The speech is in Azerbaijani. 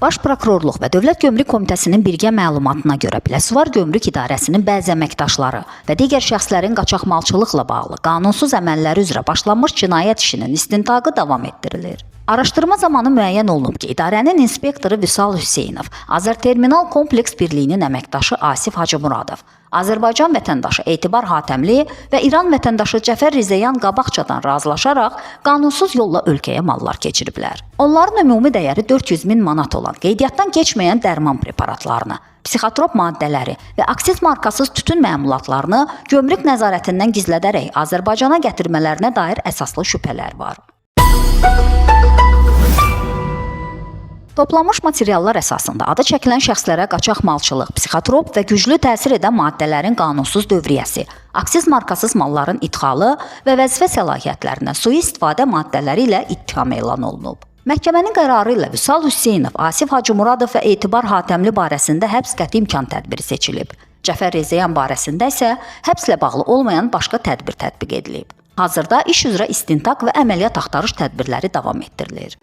Baş Prokurorluq və Dövlət Gömrük Komitəsinin birgə məlumatına görə Biləsuvar Gömrük İdarəsinin bəzi əməkdaşları və digər şəxslərin qaçaqmalçılıqla bağlı qanunsuz əməlləri üzrə başlanmış cinayət işinin istintaqı davam etdirilir. Araşdırma zamanı müəyyən olunub ki, idarənin inspektoru Vüsal Hüseynov, Azərterminal Kompleks Birliyinin əməkdaşı Asif Hacımuradov, Azərbaycan vətəndaşı Etibar Hatəmli və İran vətəndaşı Cəfər Rizəyan qabaqcadan razılaşaraq qanunsuz yolla ölkəyə mallar keçiriblər. Onların ümumi dəyəri 400 min manat olan qeydiyyatdan keçməyən dərman preparatlarını, psixotrop maddələri və aksiz markasız tütün məmulatlarını gömrük nəzarətindən gizlədərək Azərbaycana gətirmələrinə dair əsaslı şübhələr var. Toplanmış materiallar əsasında adı çəkilən şəxslərə qaçaqmalçılıq, psixotrop və güclü təsir edən maddələrin qanunsuz dövriyyəsi, aksiz markasız malların idxalı və vəzifə səlahiyyətlərindən sui-istifadə maddələri ilə ittiham elan olunub. Məhkəmənin qərarı ilə Vüsal Hüseynov, Asif Hacımuradov və Etibar Hatəmli barəsində həbs qəti imkan tədbiri seçilib. Cəfər Rizəyan barəsində isə həbslə bağlı olmayan başqa tədbir tətbiq edilib. Hazırda iş üzrə istintaq və əməliyyat axtarış tədbirləri davam etdirilir.